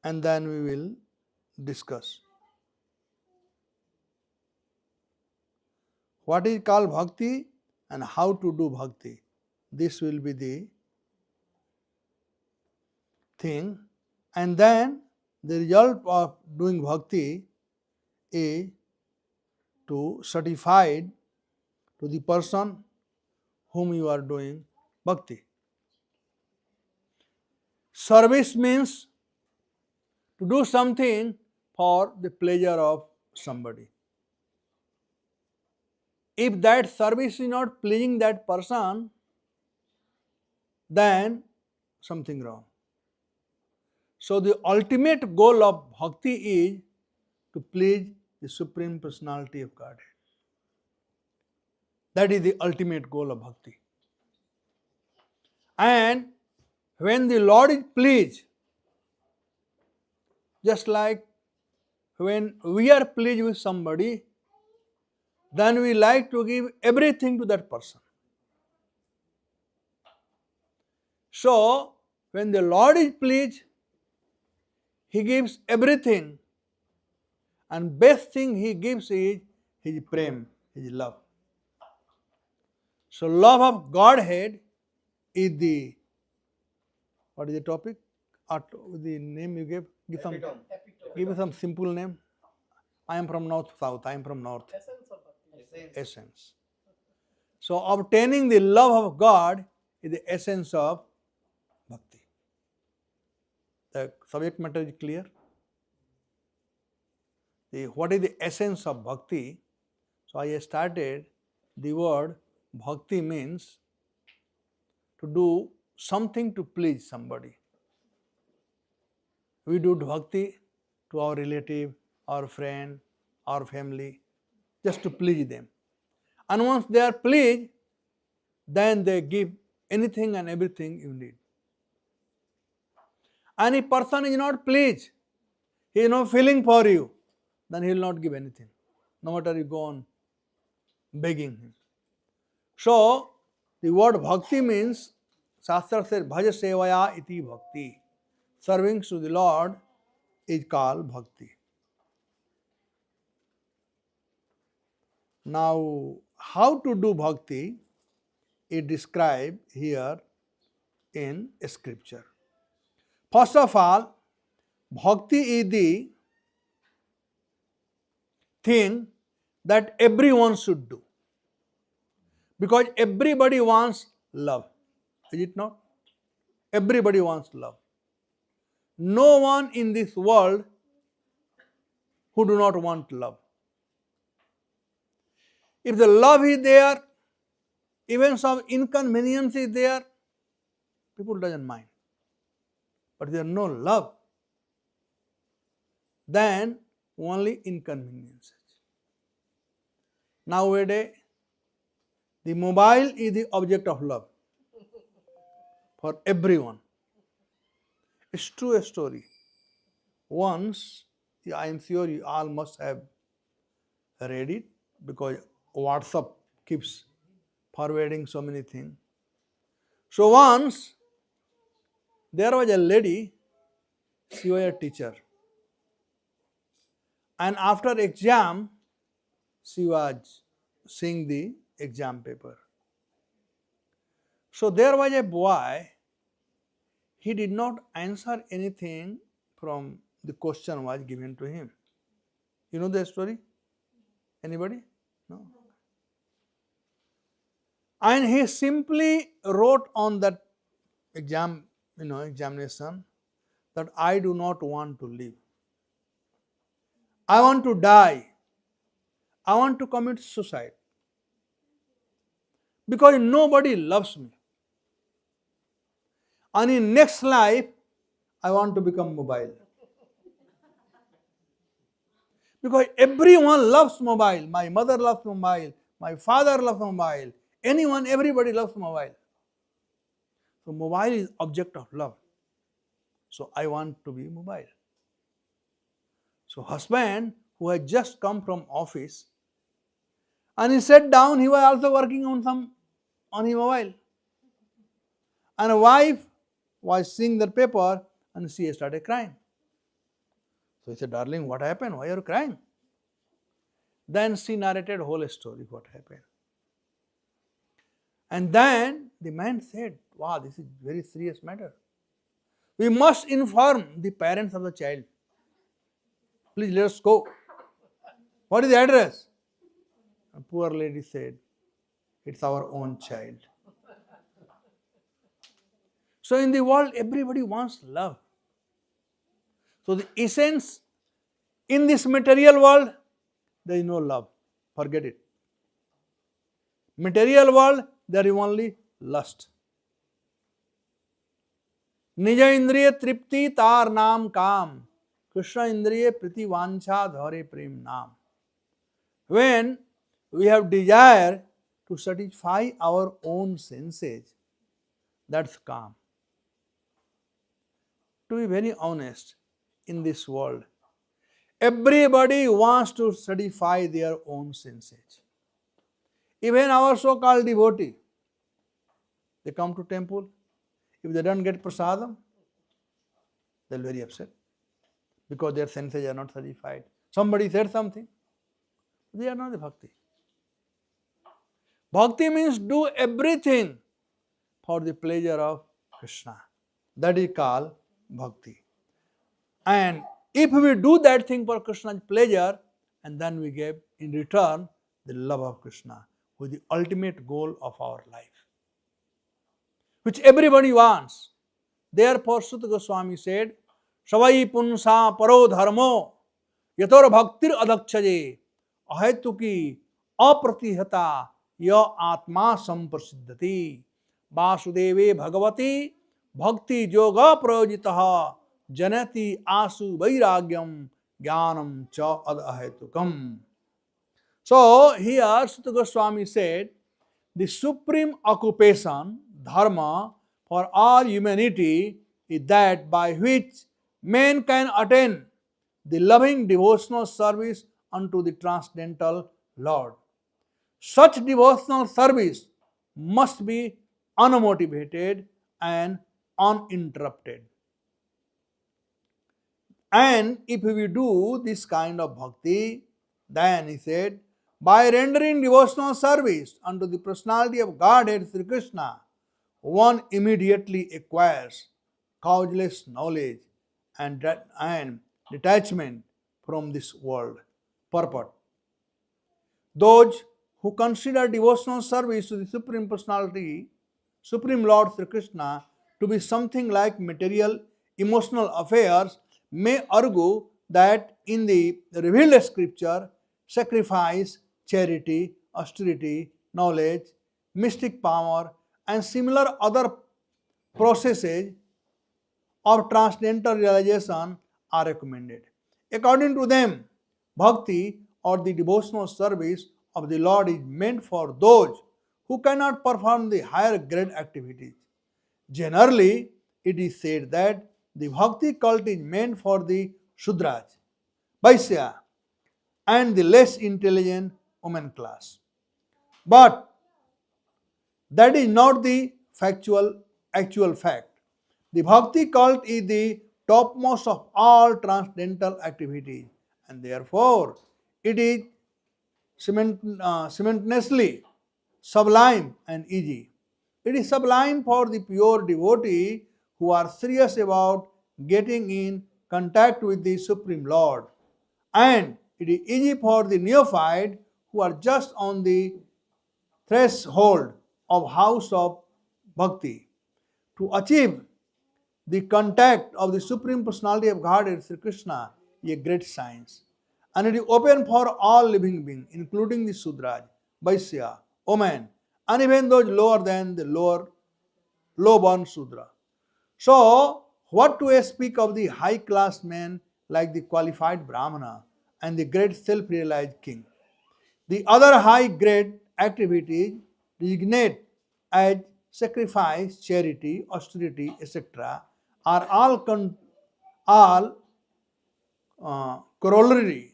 and then we will discuss. What is called bhakti and how to do bhakti. This will be the thing. And then the result of doing bhakti is to certified to the person whom you are doing bhakti. Service means to do something for the pleasure of somebody. If that service is not pleasing that person, then something wrong. So the ultimate goal of bhakti is to please the Supreme Personality of Godhead. That is the ultimate goal of bhakti. And when the Lord is pleased, just like when we are pleased with somebody, then we like to give everything to that person. So, when the Lord is pleased, He gives everything, and best thing He gives is His prem, His love. So, love of Godhead is the, what is the topic? The name you gave? Give some simple name. I am from north, south. I am from north. Essence. So, obtaining the love of God is the essence of bhakti. The subject matter is clear. What is the essence of bhakti? So, I started the word bhakti means to do something to please somebody. We do bhakti to our relative, our friend, our family, just to please them. And once they are pleased, then they give anything and everything you need. And if person is not pleased, he is not feeling for you, then he will not give anything, no matter you go on begging him. So, the word bhakti means, Shastra says, bhaja sevaya iti bhakti. Serving to the Lord is called bhakti. Now, how to do bhakti is described here in scripture. First of all, bhakti is the thing that everyone should do. Because everybody wants love. Is it not? Everybody wants love. No one in this world who do not want love. If the love is there, even some inconvenience is there, people doesn't mind. But there is no love, then only inconveniences. Nowadays, the mobile is the object of love for everyone. It's true story. Once, I am sure you all must have read it because WhatsApp keeps forwarding so many things. So once, there was a lady, she was a teacher. And after exam, she was seeing the exam paper. So there was a boy, he did not answer anything from the question was given to him. You know the story? Anybody? No. And he simply wrote on that examination that I do not want to live. I want to die. I want to commit suicide. Because nobody loves me. And in next life, I want to become mobile. Because everyone loves mobile. My mother loves mobile. My father loves mobile. Anyone, everybody loves mobile. So mobile is object of love. So I want to be mobile. So husband who had just come from office and he sat down, he was also working on his mobile. And a wife was seeing the paper and she started crying. So he said, darling, what happened? Why are you crying? Then she narrated whole story, what happened. And then the man said, wow, this is very serious matter. We must inform the parents of the child. Please let us go. What is the address? A poor lady said, it's our own child. So in the world, everybody wants love. So the essence in this material world, there is no love. Forget it. Material world, there is only lust. निज इंद्रिय तृप्ति तार नाम काम कृष्ण इंद्रिय प्रति वांछा धरे प्रेम नाम. When we have desire to satisfy our own senses, that's calm. To be very honest, in this world, everybody wants to satisfy their own senses. Even our so-called devotee, they come to temple. If they don't get prasadam, they're very upset because their senses are not satisfied. Somebody said something, they are not the bhakti. Bhakti means do everything for the pleasure of Krishna. That is called bhakti. And if we do that thing for Krishna's pleasure, and then we give in return the love of Krishna, with the ultimate goal of our life, which everybody wants. Therefore, Sutta Goswami said, Savai punsa paro dharmo yator bhaktir adakchaje ahetuki apratihata ya atma samprasiddhati vasudeve bhagavati bhakti yoga prayojitaha janati asu vairagyam jnanam cha adahetukam. So here Sutta Goswami said, the supreme occupation, dharma, for all humanity is that by which man can attain the loving devotional service unto the transcendental Lord. Such devotional service must be unmotivated and uninterrupted. And if we do this kind of bhakti, then he said, by rendering devotional service unto the personality of Godhead Sri Krishna, one immediately acquires causeless knowledge and detachment from this world. Purport. Those who consider devotional service to the Supreme Personality, Supreme Lord Sri Krishna, to be something like material, emotional affairs may argue that in the revealed scripture, sacrifice, charity, austerity, knowledge, mystic power, and similar other processes of transcendental realization are recommended. According to them, bhakti or the devotional service of the Lord is meant for those who cannot perform the higher grade activities. Generally, it is said that the bhakti cult is meant for the Shudras, Vaisya, and the less intelligent women class. But that is not the actual fact. The bhakti cult is the topmost of all transcendental activities, and therefore it is simultaneously sublime and easy. It is sublime for the pure devotee who are serious about getting in contact with the Supreme Lord, and it is easy for the neophyte who are just on the threshold of house of bhakti to achieve the contact of the Supreme Personality of Godhead, Sri Krishna, is a great science. And it is open for all living beings, including the Sudras, Vaisya, women, and even those lower than the low-born Sudra. So, what to speak of the high-class men like the qualified Brahmana and the great self-realized king? The other high-grade activities designate as sacrifice, charity, austerity, etc., are all corollary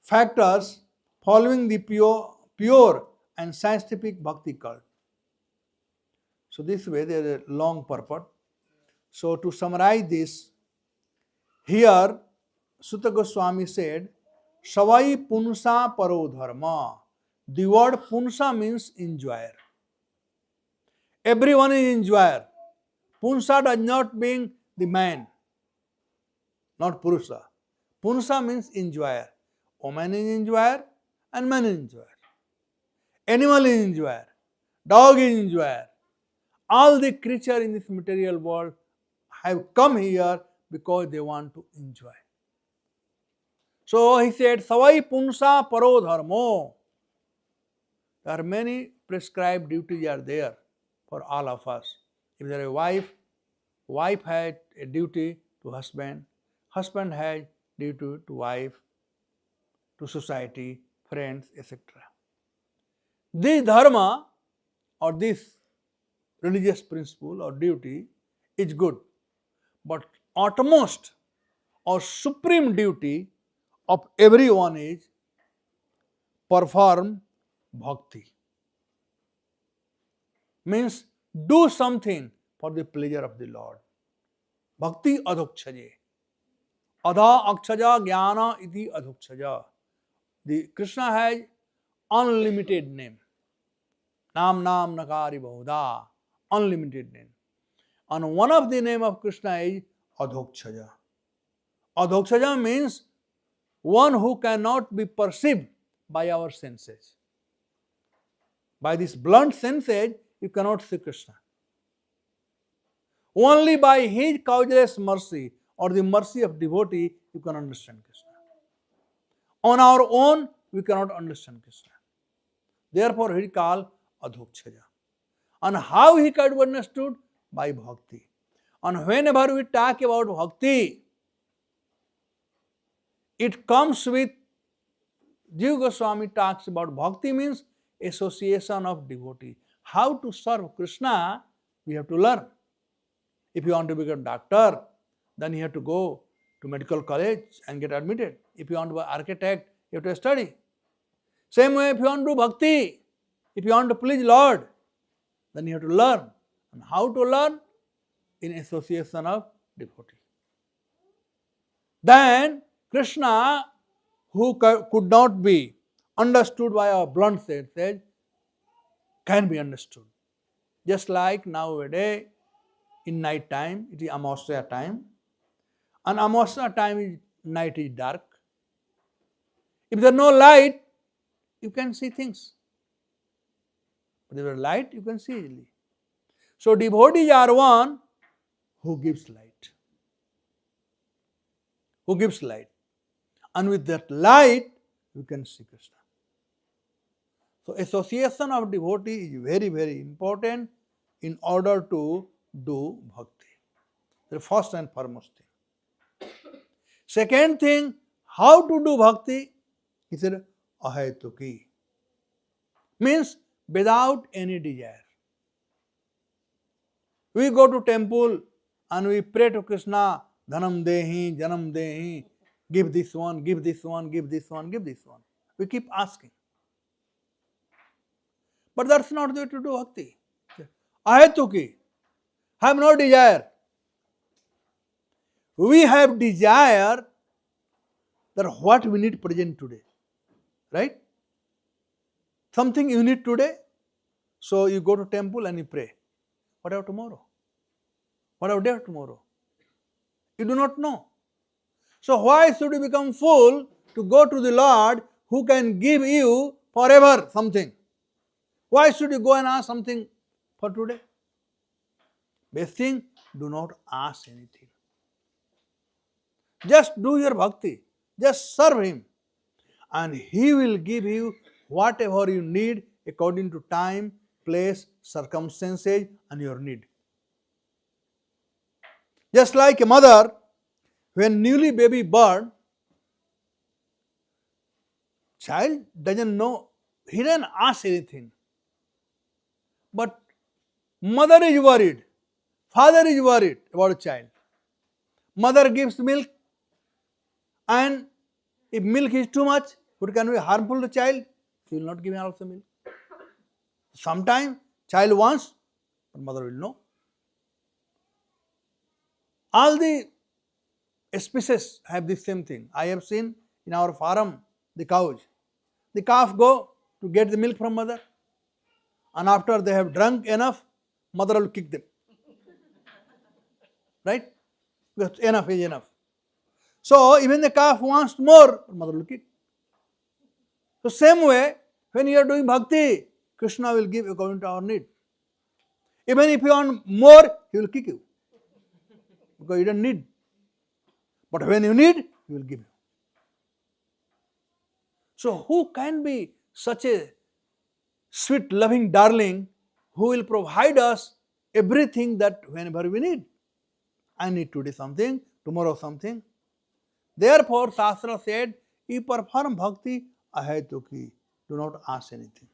factors following the pure and scientific bhakti cult. So this way there is a long purport. So to summarize this, here Sutta Goswami said, Savai punsa paro dharma. The word punsa means enjoyer. Everyone is enjoyer. Punsa does not mean the man, not Purusha. Punsa means enjoyer. Woman is enjoyer and man is enjoyer. Animal is enjoyer. Dog is enjoyer. All the creatures in this material world have come here because they want to enjoy. So he said, Savai punsa paro dharmo. There are many prescribed duties are there for all of us. If there is a wife has a duty to husband has duty to wife, to society, friends, etc. This dharma or this religious principle or duty is good, but utmost or supreme duty of everyone is perform bhakti. Means do something for the pleasure of the Lord. Bhakti adhokshaje. Adha akshaja jnana iti adhokshaja. The Krishna has unlimited name. Nam Nam Nakari Bahuda. Unlimited name. And one of the name of Krishna is Adhokshaja. Adhokshaja means one who cannot be perceived by our senses. By this blunt senses, you cannot see Krishna. Only by his causeless mercy or the mercy of devotee, you can understand Krishna. On our own, we cannot understand Krishna. Therefore, he is called Adhokshaja. And how he can be understood? By bhakti. And whenever we talk about bhakti, it comes with, Jiva Goswami talks about bhakti means association of devotee. How to serve Krishna, we have to learn. If you want to become doctor, then you have to go to medical college and get admitted. If you want to be architect, you have to study. Same way, if you want to do bhakti, if you want to please Lord, then you have to learn. And how to learn? In association of devotee. Then Krishna, who could not be understood by our blunt senses, can be understood. Just like nowadays, in night time, it is Amavasya time. And Amavasya time, night is dark. If there is no light, you can see things. But if there is light, you can see easily. So devotees are one who gives light. Who gives light. And with that light, you can see Krishna. So association of devotee is very, very important in order to do bhakti. The first and foremost thing. Second thing, how to do bhakti? He said, ahetuki. Means without any desire. We go to temple and we pray to Krishna, dhanam dehi, janam dehi, give this one, give this one, give this one, give this one. We keep asking. But that's not the way to do bhakti. Ahetuki. Have no desire. We have desire that what we need present today. Right? Something you need today. So you go to temple and you pray. What about tomorrow? What about day after tomorrow? You do not know. So why should you become fool to go to the Lord who can give you forever something? Why should you go and ask something for today? Best thing, do not ask anything. Just do your bhakti. Just serve Him. And He will give you whatever you need according to time, place, circumstances and your need. Just like a mother, when newly baby born, child doesn't know, he doesn't ask anything. But mother is worried, father is worried about a child. Mother gives milk, and if milk is too much, it can be harmful to child, she will not give him also milk. Sometimes child wants, but mother will know. All the species have the same thing. I have seen in our farm the cows. The calf go to get the milk from mother, and after they have drunk enough, mother will kick them. Right? Because enough is enough. So even the calf wants more, mother will kick. So same way, when you are doing bhakti, Krishna will give according to our need. Even if you want more, he will kick you. Because you don't need. But when you need, he will give you. So who can be such a sweet, loving darling who will provide us everything that whenever we need? I need today something, tomorrow something. Therefore, Shastra said, you perform bhakti ahetuki. Do not ask anything.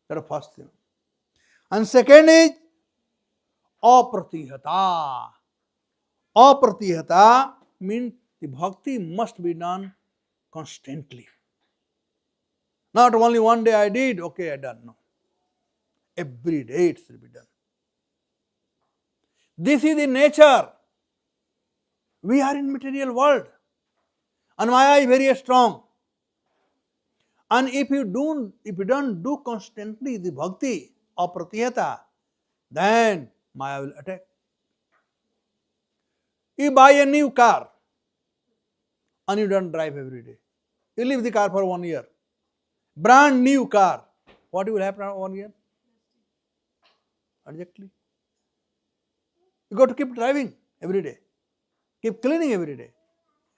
That is the first thing. And second is apratihata. Apratihata means the bhakti must be done constantly. Not only one day I did, okay, I done. No. Every day it should be done. This is the nature. We are in material world. And Maya is very strong. And if you don't do constantly the bhakti or pratihata, then Maya will attack. You buy a new car and you don't drive every day. You leave the car for 1 year. Brand new car. What will happen after 1 year? Exactly. You got to keep driving every day. Keep cleaning every day.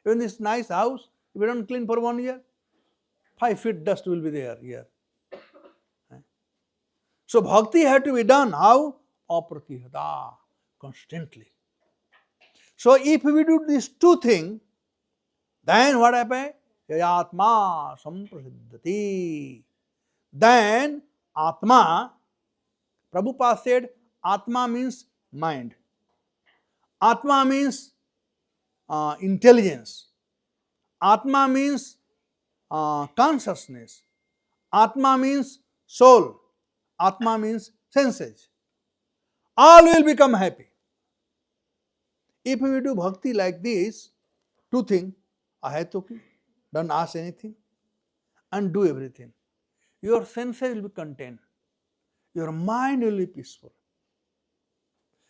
Even this nice house, if you don't clean for 1 year, 5 feet dust will be there here. So bhakti had to be done. How? Apratihata. Constantly. So if we do these two things, then what happens? Yayatma samprasiddhati. Then Atma, Prabhupada said, Atma means mind. Atma means intelligence. Atma means consciousness. Atma means soul. Atma means senses. All will become happy. If we do bhakti like this, two things, ahetoki, don't ask anything, and do everything. Your senses will be content. Your mind will be peaceful.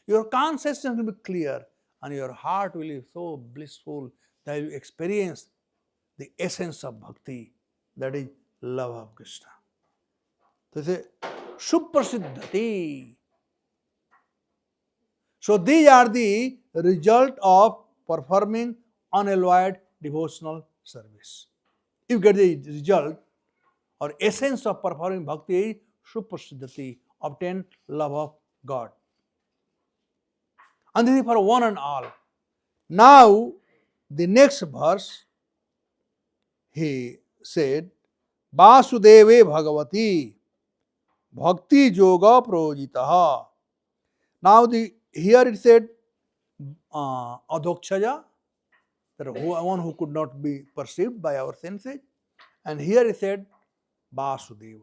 Your consciousness will be clear, and your heart will be so blissful that you experience the essence of bhakti, that is love of Krishna. So they say, Suprasiddhati. So these are the result of performing unalloyed devotional service. You get the result or essence of performing bhakti is Suprasiddhati, obtain love of God. And this is for one and all. Now, the next verse, he said, Vasudeve Bhagavati Bhakti Yoga Projitaha. Now, here it said, Adhokshaja, that one who could not be perceived by our senses. And here it said, Vasudeva.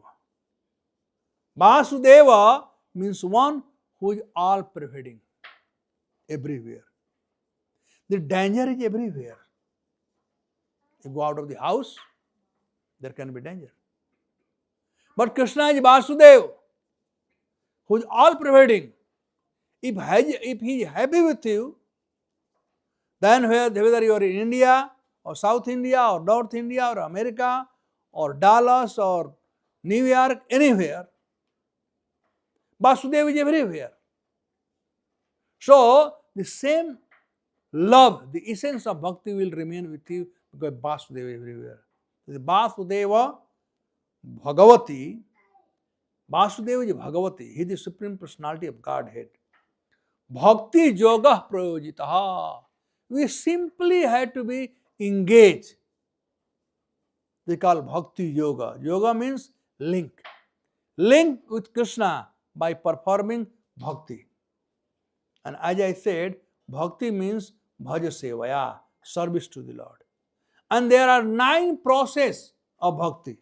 Vasudeva means one who is all pervading, everywhere. The danger is everywhere. You go out of the house, there can be danger. But Krishna is Vasudeva, who is all pervading. If he is happy with you, then whether you are in India or South India or North India or America or Dallas or New York, anywhere, Vasudeva is everywhere. So the same love, the essence of bhakti will remain with you because Vasudeva is everywhere. The Vasudeva Bhagavati, Vasudeva is Bhagavati, he is the Supreme Personality of Godhead. Bhakti Yoga Prayojitaha. We simply had to be engaged. They call Bhakti Yoga. Yoga means link. Link with Krishna by performing bhakti. And as I said, bhakti means bhaja sevaya, service to the Lord. And there are 9 processes of bhakti.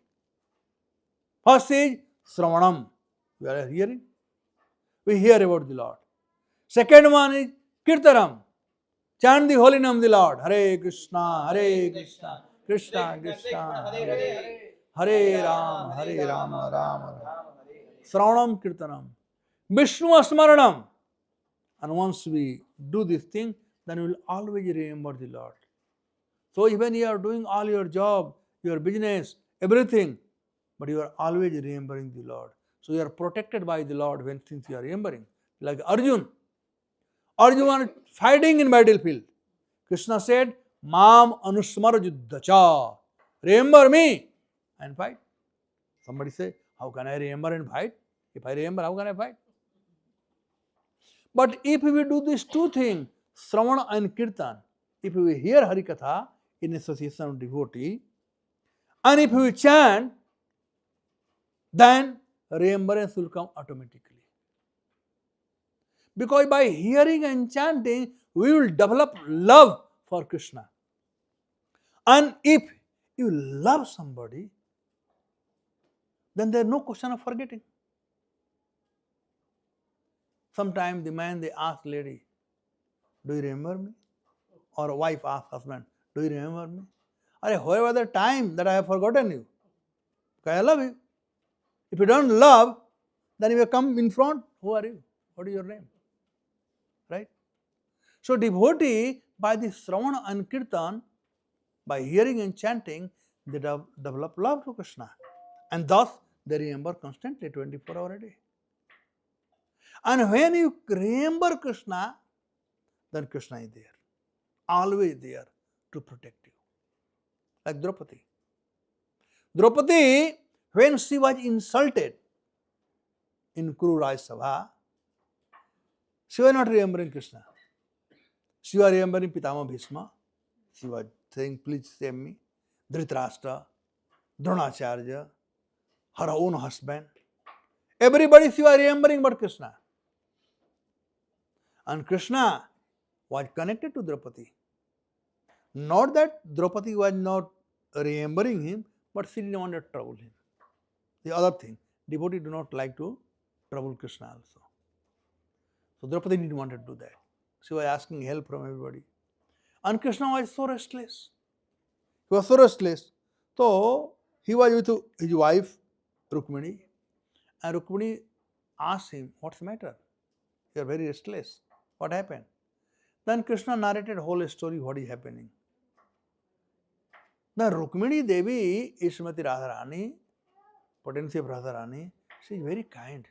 First is Sravanam. We are hearing. We hear about the Lord. Second one is Kirtanam, Chant the holy name of the Lord. Hare Krishna, Krishna Krishna, Hare Rama, Rama Rama. Sravanam Kirtanam. Vishnu Asmaranam. And once we do this thing, then we will always remember the Lord. So even you are doing all your job, your business, everything, but you are always remembering the Lord. So you are protected by the Lord when things you are remembering. Like Arjun. Arjun was fighting in battlefield. Krishna said, Mam anusmara juddhacha. Remember me and fight. Somebody say, how can I remember and fight? If I remember, how can I fight? But if we do these two things, Sravana and Kirtan, if we hear Harikatha in association of devotee, and if we chant, then remembrance will come automatically. Because by hearing and chanting, we will develop love for Krishna. And if you love somebody, then there is no question of forgetting. Sometimes the man, they ask lady, do you remember me? Or wife asks husband, do you remember me? However the time that I have forgotten you, because I love you. If you don't love, then you will come in front, who are you? What is your name? Right? So devotee, by the Sravana and Kirtan, by hearing and chanting, they develop love to Krishna. And thus, they remember constantly 24 hours a day. And when you remember Krishna, then Krishna is there. Always there to protect you. Like Draupadi. Draupadi, when she was insulted in Kuru Raj Sabha, she was not remembering Krishna. She was remembering Pitama Bhishma. She was saying, please save me. Dhritarashtra, Dronacharya, her own husband. Everybody she was remembering but Krishna. And Krishna was connected to Draupadi. Not that Draupadi was not remembering him, but she didn't want to trouble him. The other thing, devotee do not like to trouble Krishna also. So Draupadi didn't want to do that. She was asking help from everybody. And Krishna was so restless. He was so restless. So he was with his wife, Rukmini. And Rukmini asked him, what's the matter? You are very restless. What happened? Then Krishna narrated whole story, what is happening. Then Rukmini Devi is Srimati Radharani, potency of Radharani. She is very kind.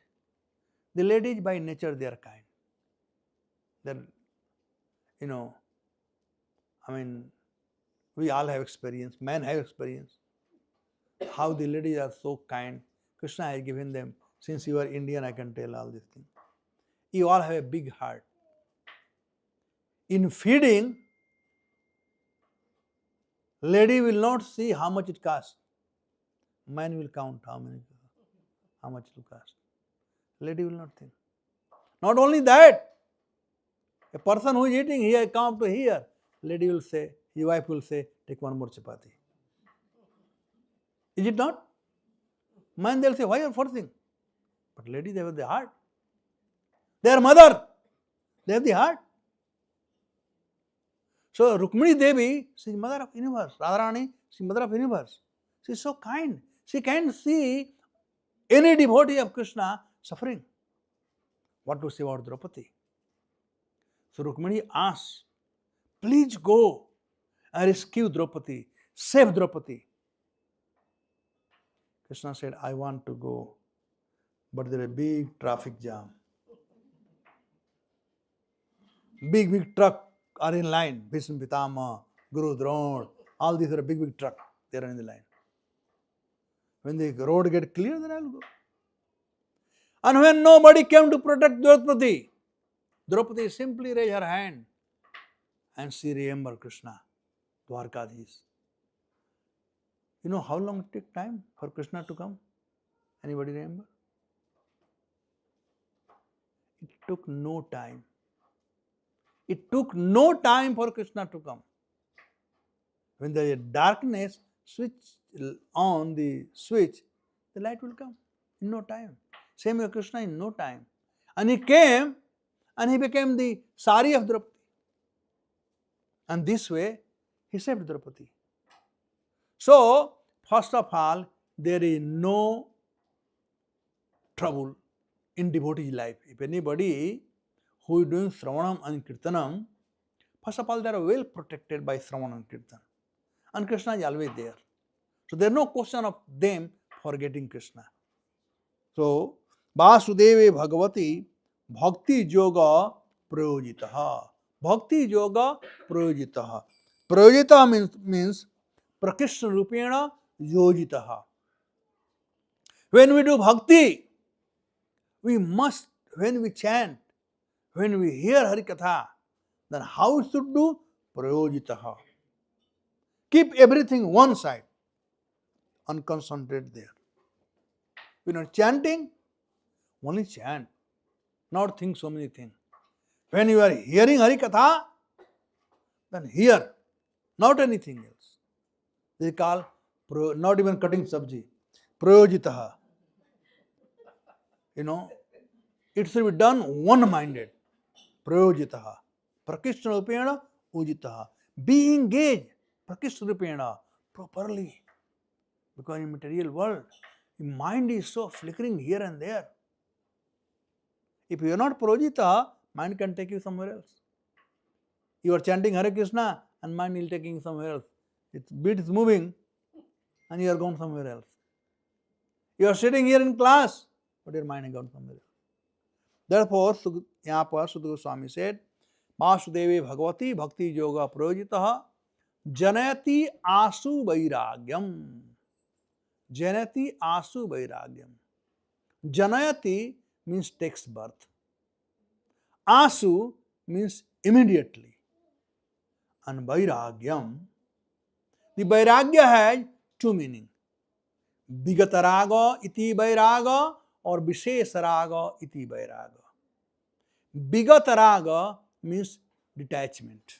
The ladies by nature they are kind. They're, we all have experience, men have experience. How the ladies are so kind. Krishna has given them, since you are Indian, I can tell all these things. You all have a big heart. In feeding, lady will not see how much it costs. Man will count how much it will cost. Lady will not think. Not only that, a person who is eating here, come to here, lady will say, your wife will say, take one more chapati. Is it not? Man, they will say, why are you forcing? But lady, they have the heart. They are mother. They have the heart. So Rukmini Devi, she is mother of universe. Radharani, she is mother of universe. She is so kind. She can't see any devotee of Krishna suffering. What to say about Draupadi? So Rukmini asked, please go and rescue Draupadi, save Draupadi. Krishna said, I want to go, but there is a big traffic jam. Big truck are in line. Bhishma Pitama, Guru Drona, all these are big truck. They are in the line. When the road get clear, then I will go. And when nobody came to protect Draupadi, Draupadi simply raised her hand and she remembered Krishna, Dwarkadhish. You know how long it took time for Krishna to come? Anybody remember? It took no time. It took no time for Krishna to come. When there is darkness, switch on the switch, the light will come in no time. Same way Krishna in no time. And he came and he became the sari of Draupadi. And this way, he saved Draupadi. So, first of all, there is no trouble in devotee life. If anybody who is doing Sravanam and Kirtanam, first of all, they are well protected by Sravanam and Kirtan. And Krishna is always there. So, there is no question of them forgetting Krishna. So, Vasudeve Bhagavati Bhakti Yoga Prayojitaha. Bhakti Yoga Prayojitaha. Prayojita means Prakrishna Rupena Yojitaha. When we do bhakti, we must, when we chant, when we hear Harikatha, then how we should do? Prayojitaha. Keep everything one side and concentrate there. When you are chanting, only chant, not think so many things. When you are hearing Harikatha, then hear, not anything else. This is called not even cutting sabji. Prayojitaha. It should be done one-minded. Prayojitaha. Prakrishna Rupena Ujitaha. Be engaged. Prakrishna Rupena properly. Because in material world, the mind is so flickering here and there. If you are not Prayojitaha, mind can take you somewhere else. You are chanting Hare Krishna and mind will take you somewhere else. Its beat is moving and you are gone somewhere else. You are sitting here in class, but your mind is gone somewhere else. Therefore, यहाँ पर सुध Goswami said, वासुदेवे Bhagwati भक्ति योगा प्रयोजितः जनयति आसु वैराग्यम. Janati asu vairagyam. Janayati means takes birth. Asu means immediately. And vairagyam, the vairagya has two meanings. Vigataraga iti vairaga or vishesaraga iti vairaga. Vigataraga means detachment.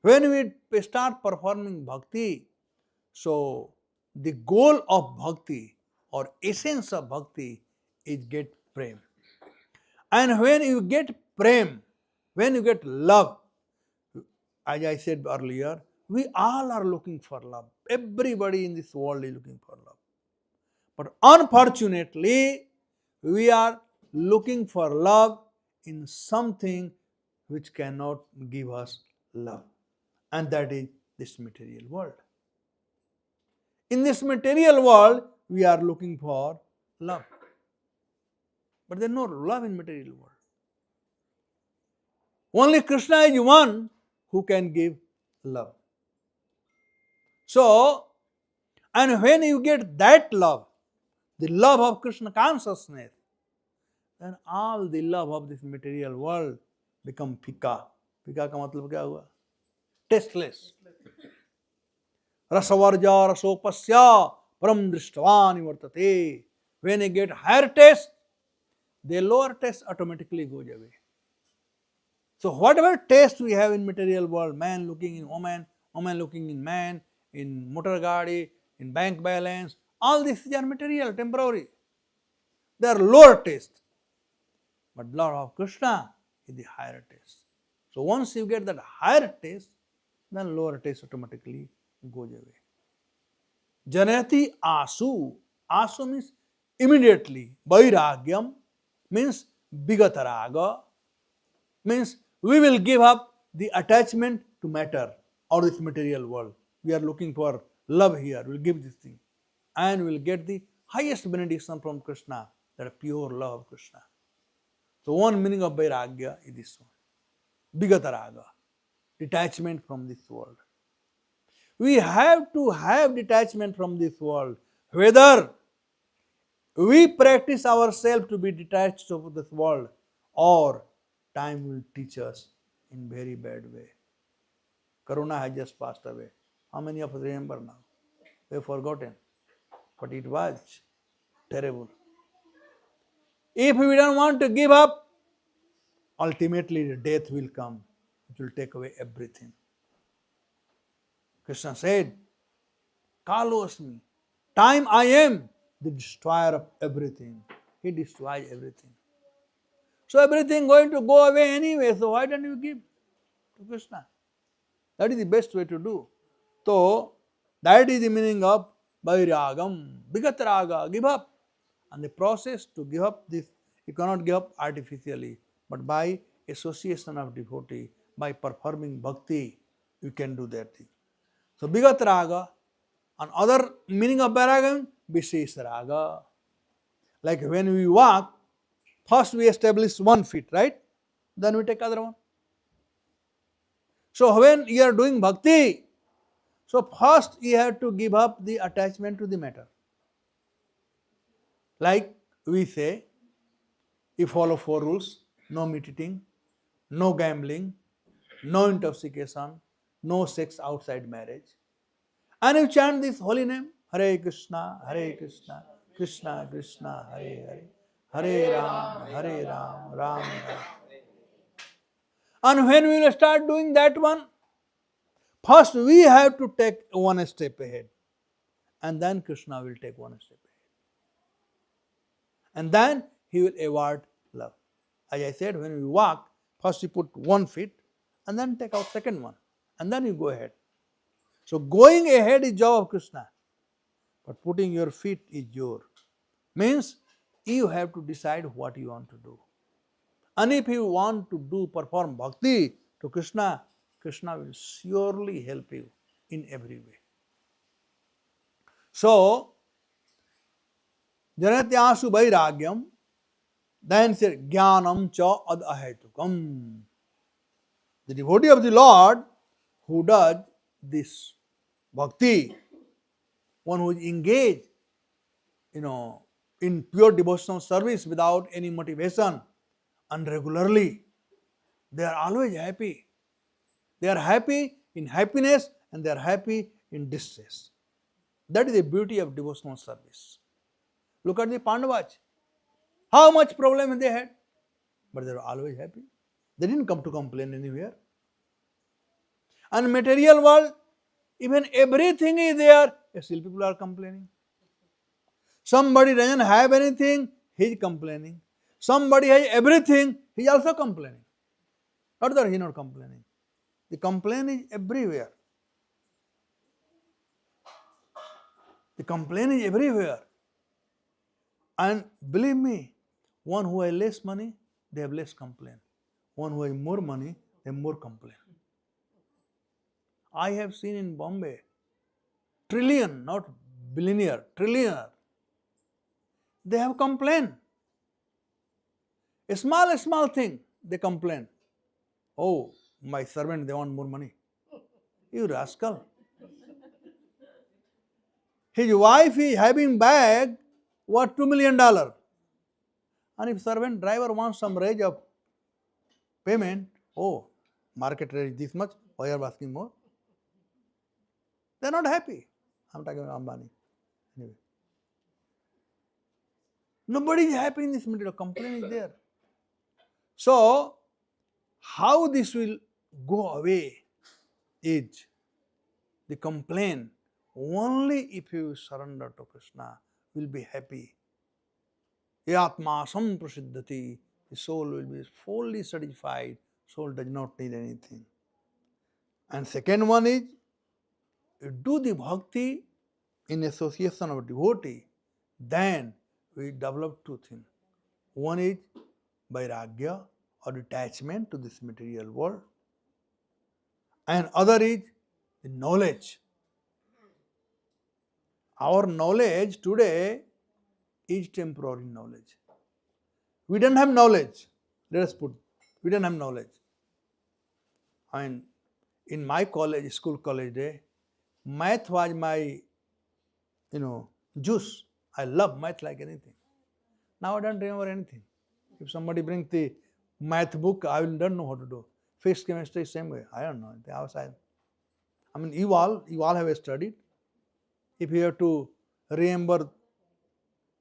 When we start performing bhakti, so the goal of bhakti or essence of bhakti is get prem. And when you get prem, when you get love, as I said earlier, we all are looking for love. Everybody in this world is looking for love. But unfortunately, we are looking for love in something which cannot give us love. And that is this material world. In this material world, we are looking for love. But there is no love in material world. Only Krishna is one who can give love. So, and when you get that love, the love of Krishna consciousness, then all the love of this material world become fika. Fika का मतलब क्या हुआ? Tasteless. Rasavarja rasopasya param drishtvan vartate. When you get higher taste, the lower taste automatically goes away. So whatever taste we have in material world, man looking in woman, woman looking in man, in motor gadi, in bank balance, all these are material, temporary. They are lower taste. But Lord of Krishna is the higher taste. So once you get that higher taste, then lower taste automatically goes away. Janati asu. Asu means immediately. Vairagyam means vigataraga. Means we will give up the attachment to matter or this material world. We are looking for love here. We will give this thing. And we will get the highest benediction from Krishna, that pure love of Krishna. So one meaning of Vairagya is this one. Vigataraga. Detachment from this world. We have to have detachment from this world. Whether we practice ourselves to be detached from this world or time will teach us in very bad way. Corona has just passed away. How many of us remember now? We have forgotten. But it was terrible. If we don't want to give up, ultimately the death will come. It will take away everything. Krishna said, Kalosmi, time I am the destroyer of everything. He destroys everything. So everything going to go away anyway, so why don't you give to Krishna? That is the best way to do. So, that is the meaning of Vairagam, Vigat Raga, give up. And the process to give up this, you cannot give up artificially, but by association of devotee, by performing bhakti, you can do that thing. So, Vigat Raga, and other meaning of Vairagam, Vishesh Raga. Like when we walk, first we establish one feet, right? Then we take other one. So when you are doing bhakti, so first you have to give up the attachment to the matter. Like we say, you follow 4 rules: no meat eating, no gambling, no intoxication, no sex outside marriage. And you chant this holy name, Hare Krishna, Krishna Krishna, Hare Hare, Hare Ram, Ram Ram. And when we will start doing that one, first we have to take one step ahead, and then Krishna will take one step ahead. And then he will award love. As I said, when we walk, first you put one feet, and then take out second one, and then you go ahead. So going ahead is job of Krishna, but putting your feet is your. Means you have to decide what you want to do. And if you want to perform bhakti to Krishna, Krishna will surely help you in every way. So, Janatyasu Vairagyam, then said Jnanam cha ad ahetukam. The devotee of the Lord who does this bhakti, one who is engaged, in pure devotional service without any motivation and regularly, they are always happy. They are happy in happiness and they are happy in distress. That is the beauty of devotional service. Look at the Pandavas. How much problem they had, but they were always happy. They didn't come to complain anywhere. And material world, even everything is there, still people are complaining. Somebody doesn't have anything, he is complaining. Somebody has everything, he is also complaining. Not that he is not complaining. The complaint is everywhere. The complaint is everywhere. And believe me, one who has less money, they have less complaint. One who has more money, they have more complaint. I have seen in Bombay, trillion, not billionaire, trillionaire, they have complaint. A small thing, they complain. Oh, my servant, they want more money. You rascal. His wife is having bag worth $2 million. And if servant driver wants some raise of payment, oh, market rate is this much, why are you asking more? They are not happy. I am talking about Ambani. Anyway. Nobody is happy in this material. Complaint is there. So, how this will go away is the complaint. Only if you surrender to Krishna will be happy. Yatma samprasiddhati. The soul will be fully satisfied. Soul does not need anything. And second one is, you do the bhakti in association of devotee, then we develop 2 things. One is vairagya or detachment to this material world, and other is the knowledge. Our knowledge today is temporary knowledge. We don't have knowledge. Let us put, we don't have knowledge. And in my school college day, math was my, juice. I love math like anything. Now I don't remember anything. If somebody brings the math book, I don't know how to do. Physics, chemistry, same way. I don't know. I mean, you all have studied. If you have to remember,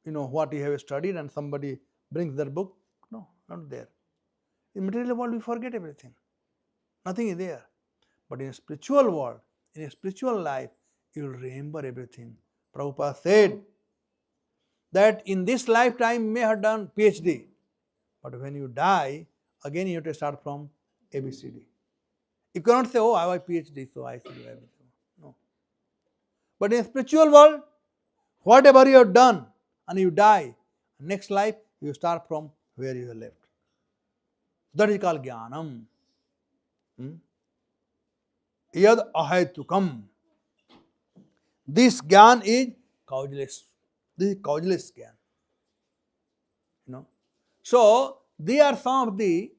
what you have studied and somebody brings their book, no, not there. In material world, we forget everything. Nothing is there. But in a spiritual world, in a spiritual life, you will remember everything. Prabhupada said that in this lifetime you may have done PhD, but when you die, again you have to start from ABCD. You cannot say, oh, I have a PhD, so I should do everything. No. But in spiritual world, whatever you have done and you die, next life you start from where you have left. That is called jnanam. Yad ahetukam. This jnana is causeless. This is causeless jnana. So, they are some of the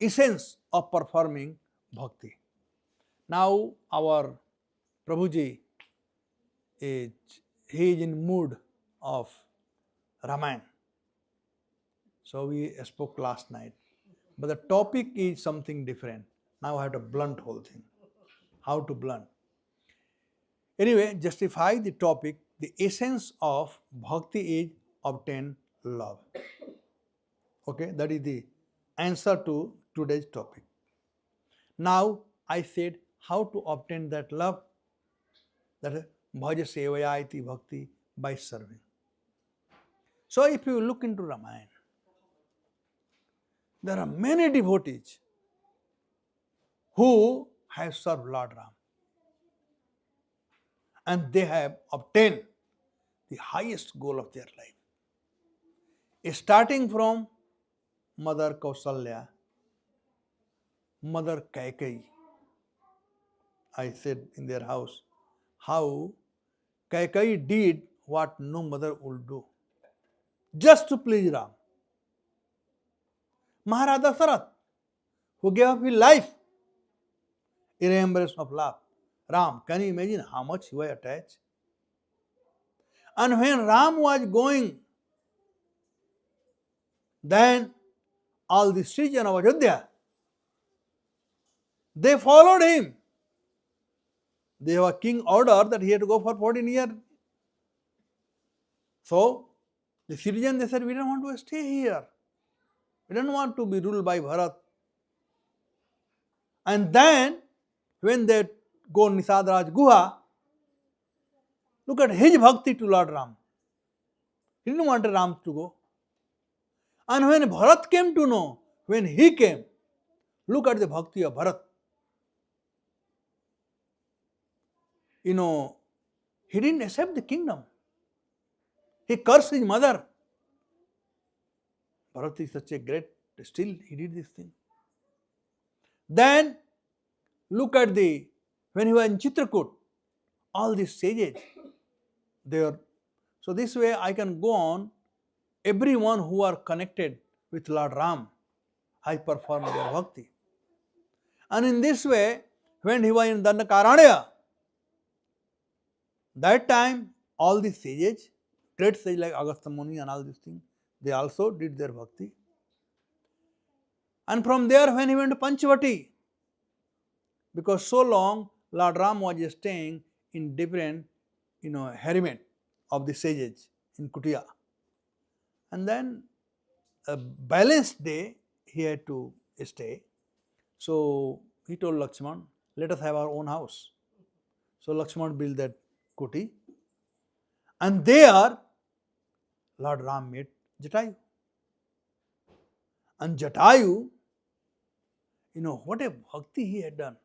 essence of performing bhakti. Now, our Prabhuji he is in mood of Ramayan. So, we spoke last night. But the topic is something different. Now, I have to blunt whole thing. How to blunt? Anyway, justify the topic. The essence of bhakti is obtain love. Okay, that is the answer to today's topic. Now, I said how to obtain that love, that is bhaja sevaya iti bhakti, by serving. So, if you look into Ramayan, there are many devotees who have served Lord Ram and they have obtained the highest goal of their life. Starting from Mother Kausalya, Mother Kaikeyi, I said in their house, how Kaikeyi did what no mother would do, just to please Ram. Maharaj Dasarath, who gave up his life in remembrance of love. Ram, can you imagine how much he was attached? And when Ram was going, then all the citizens of Ayodhya, they followed him. They have a king order that he had to go for 14 years. So, the citizens, they said, we don't want to stay here. We don't want to be ruled by Bharat. And then, when they go Nisad Raj Guha, look at his bhakti to Lord Ram. He didn't want Ram to go. And when Bharat came to know, when he came, look at the bhakti of Bharat. He didn't accept the kingdom. He cursed his mother. Bharat is such a great, still he did this thing. Then, look at when he was in Chitrakoot, all these sages, they are. So this way I can go on, everyone who are connected with Lord Ram, I perform their bhakti. And in this way, when he was in Dandakaranya, that time all these sages, great sages like Agastya Muni and all these things, they also did their bhakti. And from there, when he went to Panchavati, because so long Lord Ram was staying in different, hermit of the sages in Kutia. And then a balanced day he had to stay. So he told Lakshman, let us have our own house. So Lakshman built that kuti. And there Lord Ram met Jatayu. And Jatayu, what a bhakti he had done.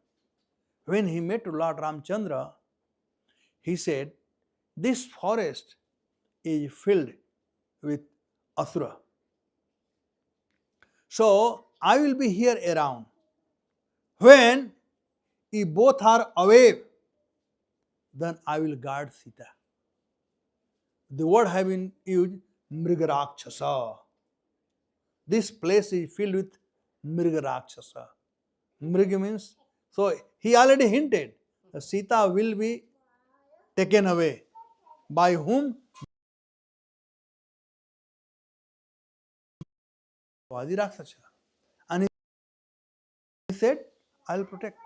When he met Lord Ramchandra, he said, this forest is filled with asura. So I will be here around. When you both are away, then I will guard Sita. The word have been used, Mrigarakshasa. This place is filled with Mrigarakshasa. Mriga means, so he already hinted that Sita will be taken away. By whom? Vadirakshasa. And he said, I'll protect.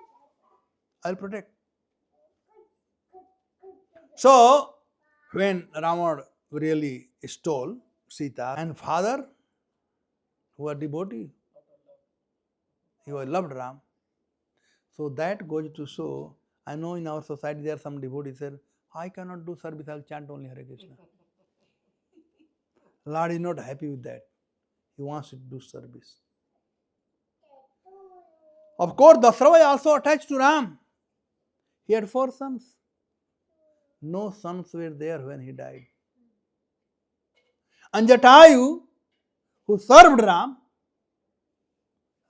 I'll protect. So, when Rama really stole Sita, and father, who were devotee, he was loved Ram. So that goes to show, I know in our society there are some devotees said, I cannot do service, I'll chant only Hare Krishna. Lord is not happy with that. He wants to do service. Of course, Dasara was also attached to Ram. He had 4 sons. No sons were there when he died. And Jatayu, who served Ram,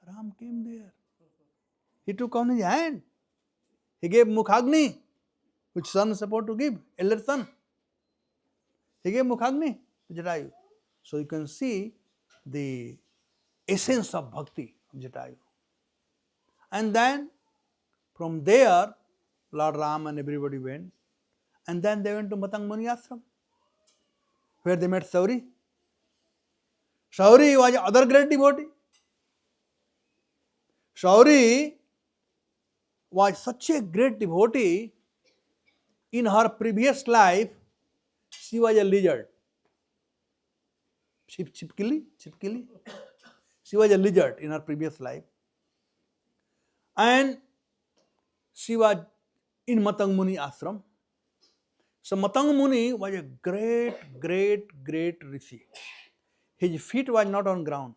Ram came there. He took on his hand. He gave Mukhagni, which son is supposed to give, elder son. He gave Mukhagni to Jatayu. So you can see the essence of Bhakti of Jatayu. And then from there, Lord Ram and everybody went. And then they went to Matang Muni Ashram, where they met Sauri. Sauri was another great devotee. Sauri was such a great devotee. In her previous life, she was a lizard. Chipkili. She was a lizard in her previous life. And she was in Matang Muni Ashram. So Matang Muni was a great rishi. His feet were not on ground.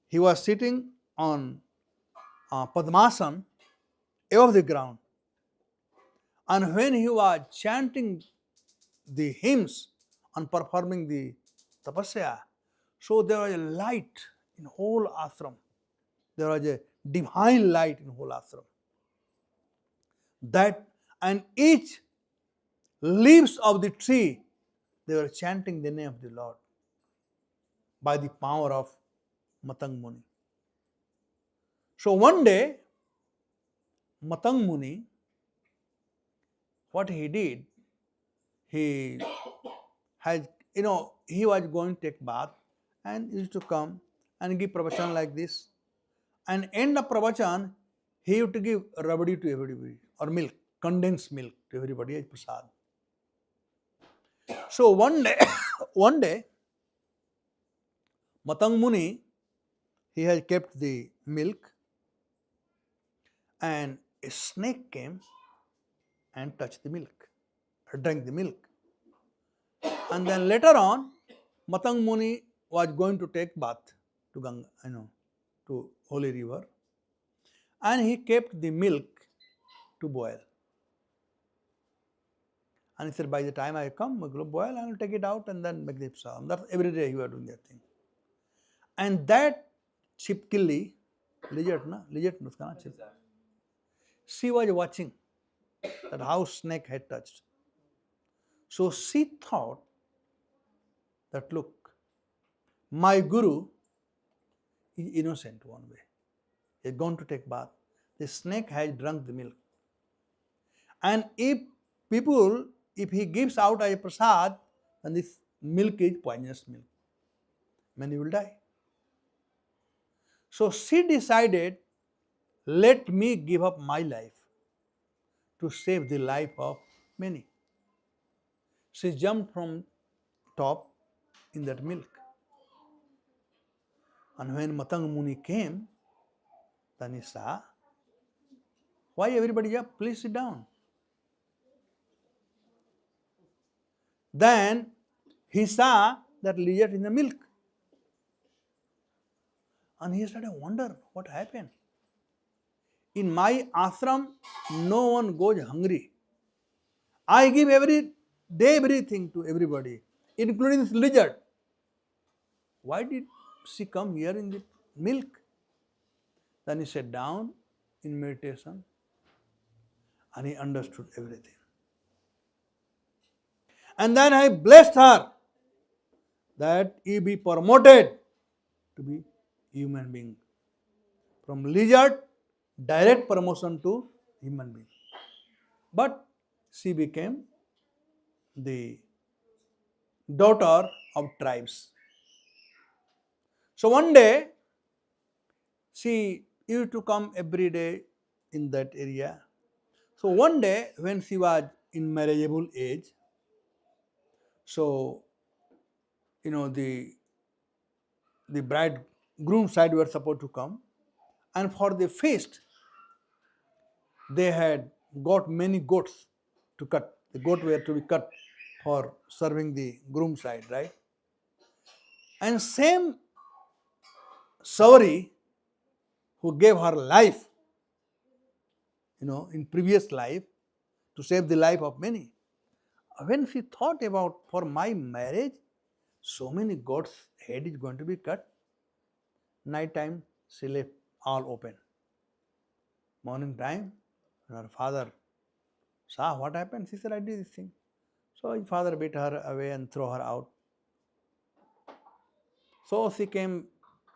He was sitting on Padmasan above the ground. And when he was chanting the hymns and performing the tapasya, so there was a light in whole ashram. There was a divine light in whole ashram. That and each leaves of the tree, they were chanting the name of the Lord by the power of Matang Muni. So one day, Matang Muni, what he did, he had, he was going to take bath and used to come and give pravachan like this. And end of pravachan, he used to give rabdi to everybody, or milk, condensed milk to everybody as prasad. So one day, Matang Muni, he has kept the milk, and a snake came and touched the milk, or drank the milk. And then later on, Matang Muni was going to take bath to Ganga, to holy river, and he kept the milk to boil. And he said, by the time I come, I will boil, I will take it out and then make the psalm. That's every day he was doing that thing. And that chipkili, lizard, she was watching that how snake had touched. So she thought that, look, my guru is innocent one way. He is going to take bath. The snake has drunk the milk. And if he gives out a prasad, then this milk is poisonous milk. Many will die. So she decided, let me give up my life to save the life of many. She jumped from top in that milk. And when Matang Muni came, then he saw, why everybody up? Please sit down. Then he saw that lizard in the milk. And he started to wonder what happened. In my ashram, no one goes hungry. I give every day everything to everybody, including this lizard. Why did she come here in the milk? Then he sat down in meditation and he understood everything. And then I blessed her that he be promoted to be human being. From lizard, direct promotion to human being. But she became the daughter of tribes. So one day, she used to come every day in that area. So one day, when she was in marriageable age, so the bridegroom side were supposed to come, and for the feast, they had got many goats to cut. The goat were to be cut for serving the groom side, right? And same Sauri, who gave her life, in previous life to save the life of many. When she thought about, for my marriage, so many goats' head is going to be cut. Night time, she left all open. Morning time, when her father saw what happened, she said, I did this thing. So his father beat her away and threw her out. So she came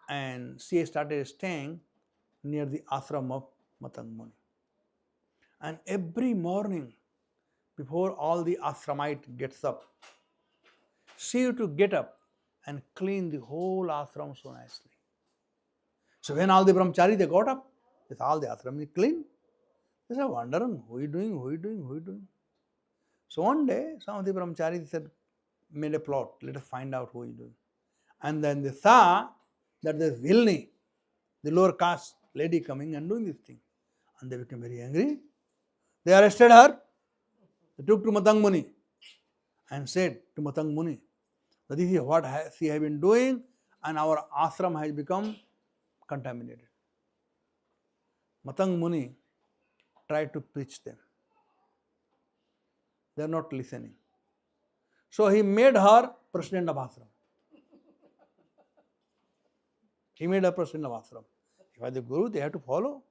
and she started staying near the ashram of Matang Muni. And every morning, before all the ashramite gets up, she used to get up and clean the whole ashram so nicely. So when all the brahmachari they got up, they saw all the ashram is clean. They said, wondering, who is doing, who is doing, who is doing. So one day, some of the brahmacharis said, made a plot, let us find out who is doing. And then they saw that there's Vilni, the lower caste lady coming and doing this thing. And they became very angry. They arrested her. They took to Matang Muni and said to Matang Muni that this is what she has been doing and our ashram has become contaminated. Matang Muni tried to preach them. They are not listening. So he made her president of ashram. He made her president of ashram. If I was the guru, they had to follow.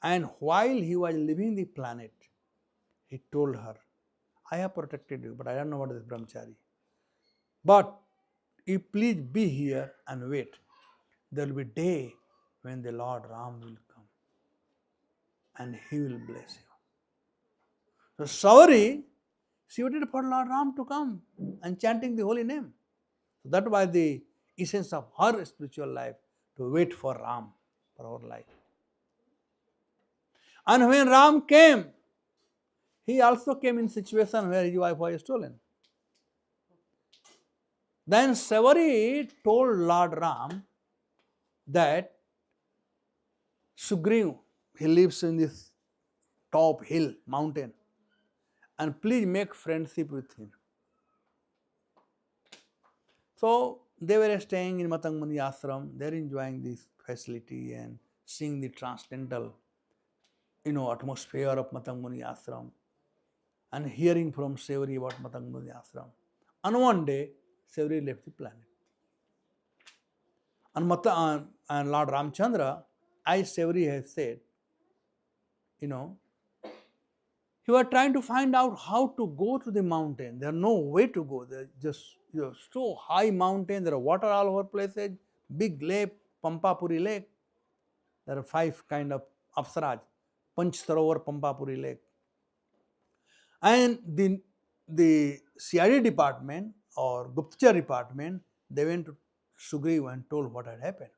And while he was leaving the planet, he told her, I have protected you, but I don't know what is brahmachari. But you please be here and wait. There will be a day when the Lord Ram will come and he will bless you. So Savari, she waited for Lord Ram to come and chanting the holy name. So that was the essence of her spiritual life, to wait for Ram for our life. And when Ram came, he also came in a situation where his wife was stolen. Then Savari told Lord Ram that Sugriv, he lives in this top hill, mountain, and please make friendship with him. So they were staying in Matang Muni ashram, they are enjoying this facility and seeing the transcendental, atmosphere of Matang Muni ashram and hearing from Savari about Matang Muni ashram. And one day, Savari left the planet. And Lord Ramchandra, as Savari has said, he was trying to find out how to go to the mountain. There are no way to go. There just so high mountain. There are water all over places. Big lake, Pampapuri lake. There are 5 kind of apsaras. Panch Sarovar, Pampapuri lake. And the CID department or Guptachar department, they went to Sugriv and told what had happened.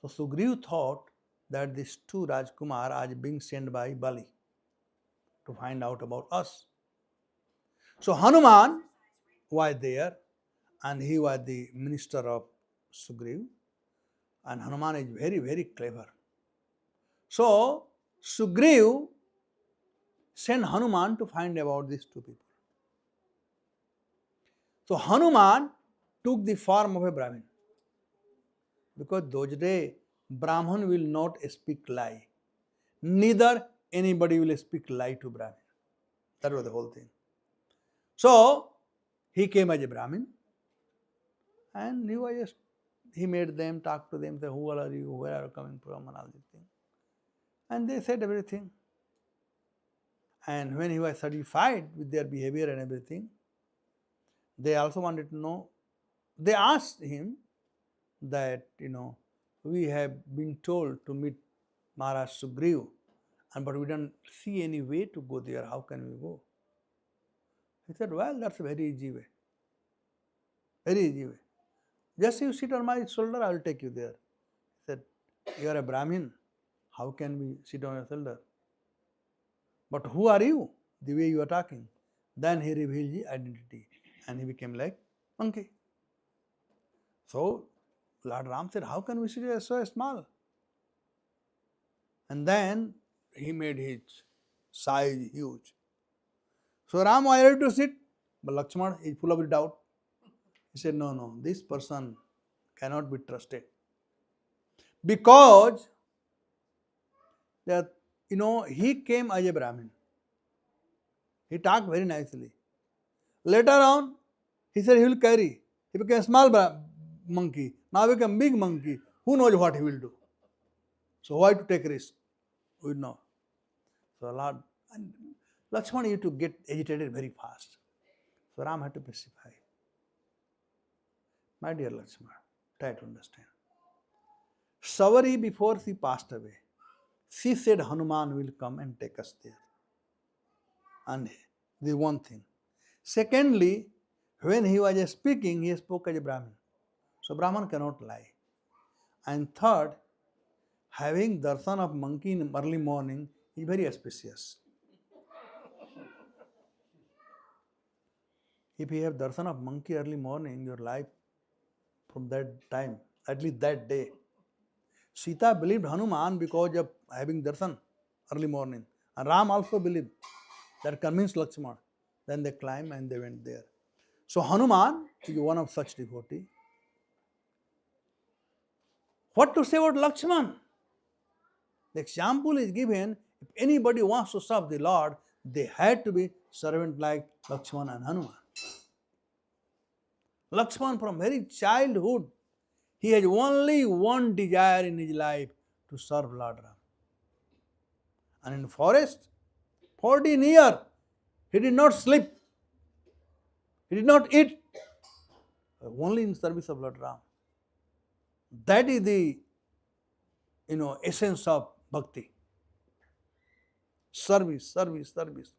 So Sugriv thought that these 2 Rajkumar are being sent by Bali to find out about us. So Hanuman was there and he was the minister of Sugriv, and Hanuman is very, very clever. So Sugriv sent Hanuman to find about these 2 people. So Hanuman took the form of a Brahmin, because those days Brahman will not speak lie. Neither anybody will speak lie to Brahmin. That was the whole thing. So he came as a Brahmin and he made them, talk to them, say, who are you, where are you coming from, and all these things. And they said everything. And when he was satisfied with their behavior and everything, they also wanted to know. They asked him that, we have been told to meet Maharaj Sugriv, but we don't see any way to go there. How can we go? He said, well, that's a very easy way. Very easy way. Just you sit on my shoulder, I will take you there. He said, you are a Brahmin. How can we sit on your shoulder? But who are you? The way you are talking. Then he revealed his identity and he became like monkey. So Lord Ram said, how can we sit so small? And then he made his size huge. So Ram was ready to sit, but Lakshmana is full of doubt. He said, no, this person cannot be trusted. Because that, he came as a Brahmin. He talked very nicely. Later on, he said he will carry. He became a small monkey. Now become big monkey. Who knows what he will do? So why to take risk? We know. So Lord, and Lakshmana used to get agitated very fast. So Ram had to pacify. My dear Lakshmana, try to understand. Savari, before she passed away, she said Hanuman will come and take us there. And the one thing. Secondly, when he was speaking, he spoke as a Brahmin. So Brahman cannot lie. And third, having darshan of monkey in early morning is very auspicious. If you have darshan of monkey early morning, your life from that time, at least that day. Sita believed Hanuman because of having darshan early morning. And Ram also believed. That convinced Lakshmana. Then they climbed and they went there. So Hanuman is one of such devotee. What to say about Lakshmana? The example is given, if anybody wants to serve the Lord, they had to be servant like Lakshmana and Hanuman. Lakshmana from very childhood, he has only one desire in his life, to serve Lord Ram. And in forest, 14 years, he did not sleep. He did not eat. Only in service of Lord Ram. That is the essence of bhakti. Service, service, service.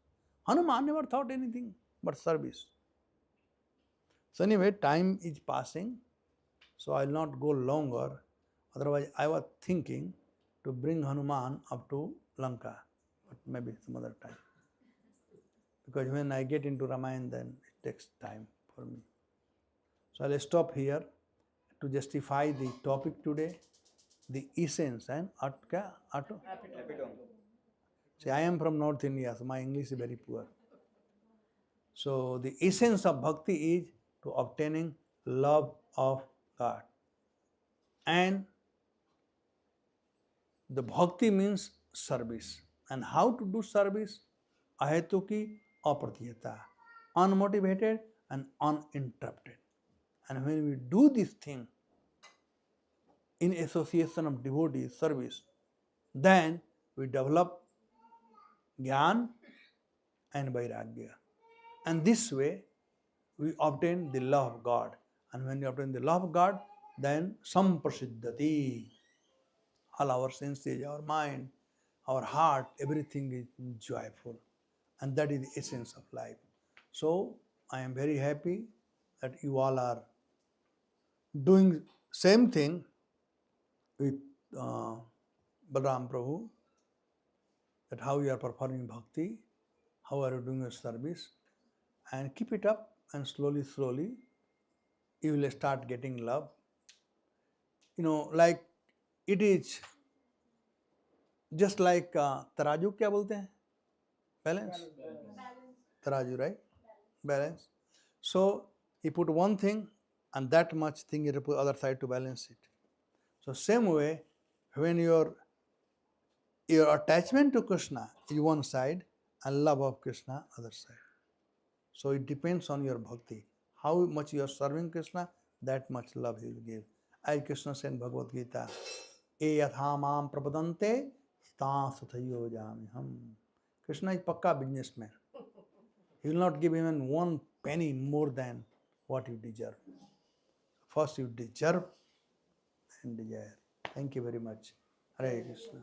Hanuman never thought anything but service. So anyway, time is passing, so I will not go longer. Otherwise, I was thinking to bring Hanuman up to Lanka, but maybe some other time. Because when I get into Ramayan, then it takes time for me. So I will stop here to justify the topic today, the essence and epitome. See, I am from North India, so my English is very poor. So the essence of bhakti is to obtaining love of God. And the bhakti means service. And how to do service? Ahetuki apratiyata, unmotivated and uninterrupted. And when we do this thing in association of devotee service, then we develop jnana and vairagya. And this way, we obtain the love of God. And when we obtain the love of God, then samprasiddhati. All our senses, our mind, our heart, everything is joyful. And that is the essence of life. So, I am very happy that you all are doing same thing with Balaram Prabhu, that how you are performing bhakti, how are you doing your service, and keep it up, and slowly, slowly, you will start getting love. Like it is just like तराजू क्या बोलते हैं? Balance? तराजू, right? Balance. So you put one thing and that much thing you put other side to balance it. So same way, when your attachment to Krishna is one side and love of Krishna other side. So it depends on your bhakti. How much you are serving Krishna, that much love he will give. As Krishna said in Bhagavad Gita, E yatha mam prapadante sta sathayo jamiham. Krishna is pakka businessman. He will not give even one penny more than what you deserve. First you deserve and desire. Thank you very much. Hare Krishna.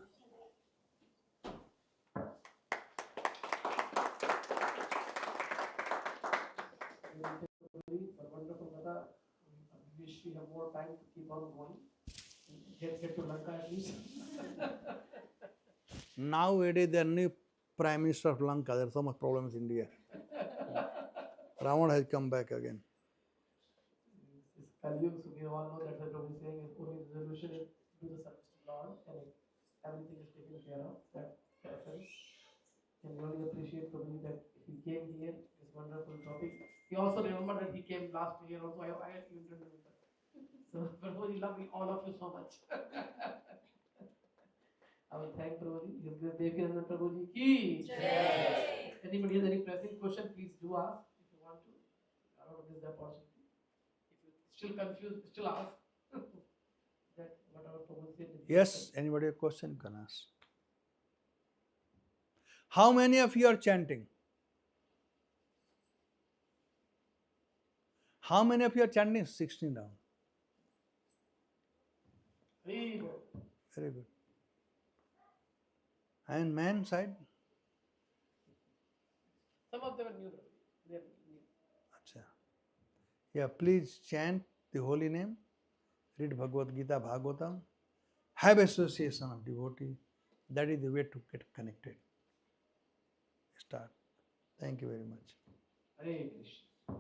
Wonderful Kata. Wish we have more time to keep on going. Get to Lanka at least. Nowadays, there are new Prime Minister of Lanka. There are so much problems in India. Ravana has come back again. It's Kaliyug, so we all know that what we're saying is only the resolution is do the service to Lord, and everything is taken care of. That essence. And really appreciate Prabhu that he came here. This wonderful topic. He also remembered that he came last year also. I even don't remember. So Prabhuji, love all of you so much. I will thank Prabhuji. His grace Devinanda Prabhuji ki. Jai. Anybody has any pressing question, please do ask if you want to. I don't miss the opportunity. If you still confused, still ask. That whatever Prabhuji said. Yes, anybody have a question, you can ask. How many of you are chanting? How many of you are chanting 16 down? Very good. Very good. And man side? Some of them are new. They are new. Acha. Yeah, please chant the holy name, read Bhagavad Gita, Bhagavatam, have association of devotee. That is the way to get connected. Start. Thank you very much. Hare Krishna.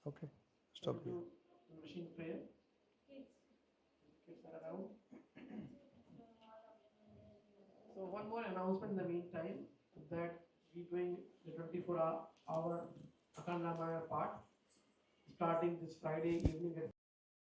Okay, stop here. Do machine prayer. Kids are around. So one more announcement in the meantime that we doing the 24-hour Akhand Ramayana part starting this Friday evening at